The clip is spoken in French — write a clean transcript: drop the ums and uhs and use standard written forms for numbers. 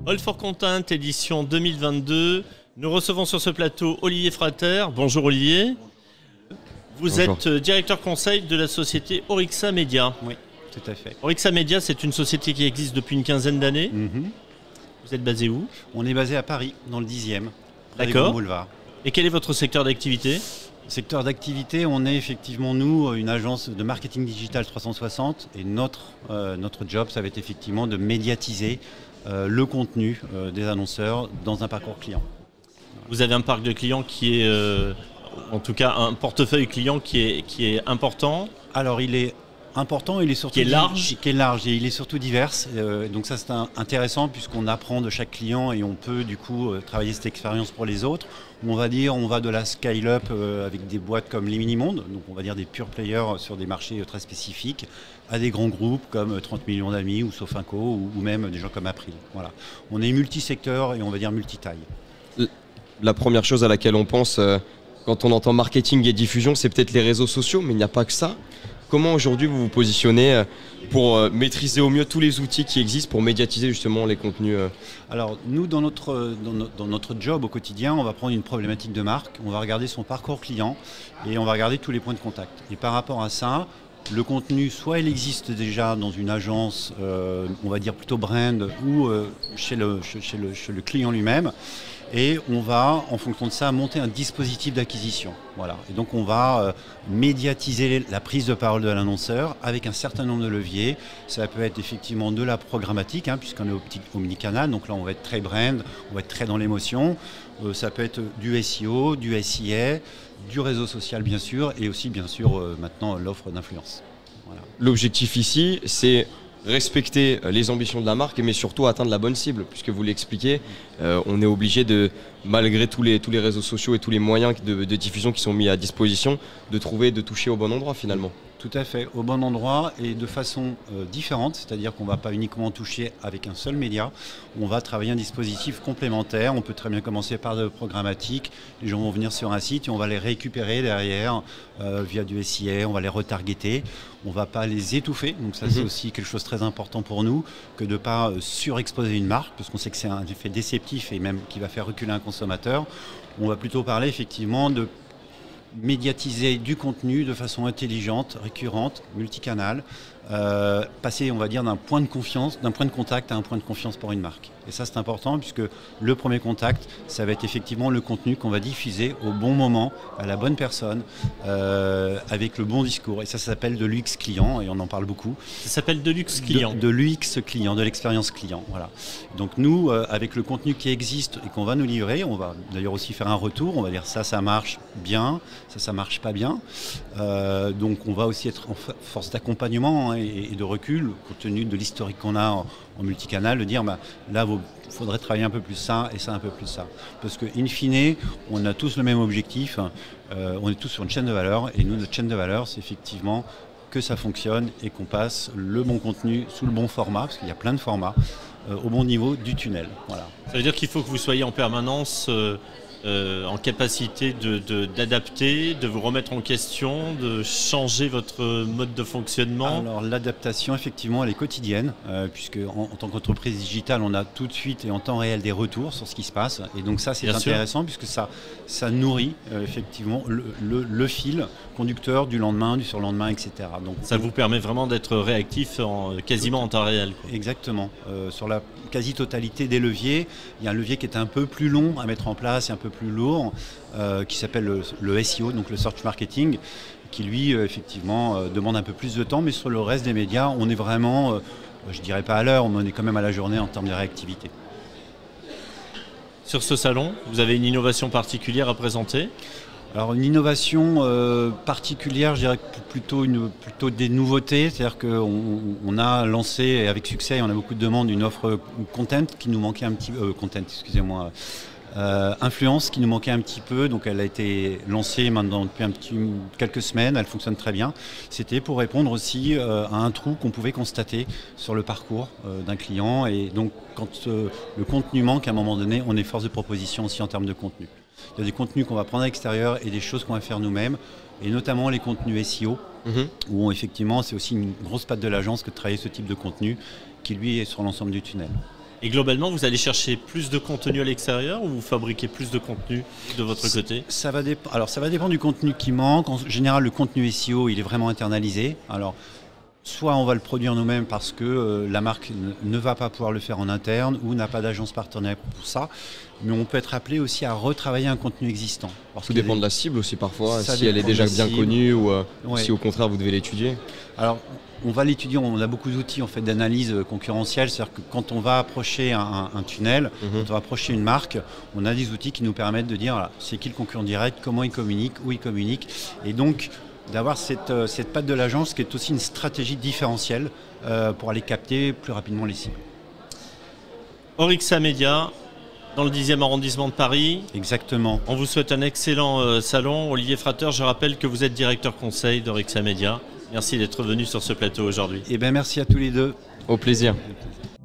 All for Content, édition 2022. Nous recevons sur ce plateau Olivier Frater. Bonjour Olivier. Vous Bonjour. êtes directeur conseil de la société Orixa Media. Oui, tout à fait. Orixa Media, c'est une société qui existe depuis une quinzaine d'années. Mhm. Vous êtes basé où? On est basé à Paris, dans le 10e, près des D'accord. Grands Boulevards. Et quel est votre secteur d'activité? Secteur d'activité, on est effectivement, nous, une agence de marketing digital 360. Et notre job, ça va être effectivement de médiatiser le contenu des annonceurs dans un parcours client. Vous avez un parc de clients qui est, en tout cas un portefeuille client qui est important. Alors, il est important, il est surtout Qui est large. qui est large et il est surtout divers. Donc ça, c'est intéressant puisqu'on apprend de chaque client et on peut du coup travailler cette expérience pour les autres. On va dire, on va de la scale-up avec des boîtes comme les Mini-Mondes, donc on va dire des pure players sur des marchés très spécifiques, à des grands groupes comme 30 millions d'amis ou Sofinco ou même des gens comme April. Voilà. On est multi-secteur et on va dire multi-taille. La première chose à laquelle on pense quand on entend marketing et diffusion, c'est peut-être les réseaux sociaux, mais il n'y a pas que ça. Comment aujourd'hui vous vous positionnez pour maîtriser au mieux tous les outils qui existent pour médiatiser justement les contenus Alors nous, dans notre job au quotidien, on va prendre une problématique de marque, on va regarder son parcours client et on va regarder tous les points de contact. Et par rapport à ça, le contenu, soit il existe déjà dans une agence, on va dire plutôt brand, ou chez le client lui-même. Et on va, en fonction de ça, monter un dispositif d'acquisition. Voilà. Et donc on va médiatiser la prise de parole de l'annonceur avec un certain nombre de leviers. Ça peut être effectivement de la programmatique, puisqu'on est omnicanal. Donc là, on va être très brand, on va être très dans l'émotion. Ça peut être du SEO, du SIA, du réseau social bien sûr, et aussi bien sûr maintenant l'offre d'influence. Voilà. L'objectif ici, c'est respecter les ambitions de la marque, mais surtout atteindre la bonne cible, puisque vous l'expliquez, on est obligé de, malgré tous les réseaux sociaux et tous les moyens de diffusion qui sont mis à disposition, de toucher au bon endroit finalement. Tout à fait, au bon endroit et de façon différente, c'est-à-dire qu'on ne va pas uniquement toucher avec un seul média, on va travailler un dispositif complémentaire, on peut très bien commencer par de programmatique, les gens vont venir sur un site et on va les récupérer derrière via du SIA, on va les retargeter, on ne va pas les étouffer, donc ça c'est aussi quelque chose de très important pour nous, que de ne pas surexposer une marque, parce qu'on sait que c'est un effet déceptif et même qui va faire reculer un consommateur. On va plutôt parler effectivement de médiatiser du contenu de façon intelligente, récurrente, multicanal, passer, on va dire, d'un point de contact à un point de confiance pour une marque. Et ça, c'est important puisque le premier contact, ça va être effectivement le contenu qu'on va diffuser au bon moment, à la bonne personne, avec le bon discours. Et ça s'appelle de l'UX client et on en parle beaucoup. Ça s'appelle de luxe client. De l'UX client, de l'expérience client. Voilà. Donc nous, avec le contenu qui existe et qu'on va nous livrer, on va d'ailleurs aussi faire un retour. On va dire ça marche bien, ça marche pas bien. Donc on va aussi être en force d'accompagnement et de recul, compte tenu de l'historique qu'on a en multicanal, de dire là il faudrait travailler un peu plus ça et ça un peu plus ça. Parce que in fine, on a tous le même objectif, on est tous sur une chaîne de valeur et nous, notre chaîne de valeur, c'est effectivement que ça fonctionne et qu'on passe le bon contenu sous le bon format, parce qu'il y a plein de formats, au bon niveau du tunnel. Voilà. Ça veut dire qu'il faut que vous soyez en permanence en capacité d'adapter, de vous remettre en question, de changer votre mode de fonctionnement. Alors l'adaptation, effectivement, elle est quotidienne, puisque en tant qu'entreprise digitale, on a tout de suite et en temps réel des retours sur ce qui se passe. Et donc ça, c'est intéressant, puisque ça nourrit effectivement le fil conducteur du lendemain, du surlendemain, etc. Donc, ça vous permet vraiment d'être réactif quasiment en temps réel, quoi. Exactement. Sur la quasi-totalité des leviers, il y a un levier qui est un peu plus long à mettre en place et un peu plus lourd, qui s'appelle le SEO, donc le Search Marketing, qui lui, effectivement, demande un peu plus de temps, mais sur le reste des médias, on est vraiment, je dirais pas à l'heure, mais on est quand même à la journée en termes de réactivité. Sur ce salon, vous avez une innovation particulière à présenter? Alors une innovation particulière, je dirais plutôt des nouveautés, c'est-à-dire qu'on a lancé avec succès, on a beaucoup de demandes, une offre content qui nous manquait un petit peu, influence qui nous manquait un petit peu, donc elle a été lancée maintenant depuis quelques semaines, elle fonctionne très bien. C'était pour répondre aussi à un trou qu'on pouvait constater sur le parcours d'un client, et donc quand le contenu manque, à un moment donné, on est force de proposition aussi en termes de contenu. Il y a des contenus qu'on va prendre à l'extérieur et des choses qu'on va faire nous-mêmes, et notamment les contenus SEO, où effectivement c'est aussi une grosse patte de l'agence que de travailler ce type de contenu qui lui est sur l'ensemble du tunnel. Et globalement, vous allez chercher plus de contenu à l'extérieur ou vous fabriquez plus de contenu de votre côté? Alors ça va dépendre du contenu qui manque. En général, le contenu SEO, il est vraiment internalisé. Alors, soit on va le produire nous-mêmes parce que la marque ne va pas pouvoir le faire en interne ou n'a pas d'agence partenaire pour ça. Mais on peut être appelé aussi à retravailler un contenu existant. Tout dépend de la cible aussi parfois, Ça si elle est dépend déjà de la bien cible. connue ou Ouais. si au contraire vous devez l'étudier. Alors, on va l'étudier, on a beaucoup d'outils en fait, d'analyse concurrentielle, c'est-à-dire que quand on va approcher un tunnel, quand on va approcher une marque, on a des outils qui nous permettent de dire voilà, c'est qui le concurrent direct, comment il communique, où il communique, et donc d'avoir cette patte de l'agence qui est aussi une stratégie différentielle pour aller capter plus rapidement les cibles. Orixa Media, dans le 10e arrondissement de Paris. Exactement. On vous souhaite un excellent salon. Olivier Frater, je rappelle que vous êtes directeur conseil d'Orixa Media. Merci d'être venu sur ce plateau aujourd'hui. Et bien merci à tous les deux. Au plaisir. Au plaisir.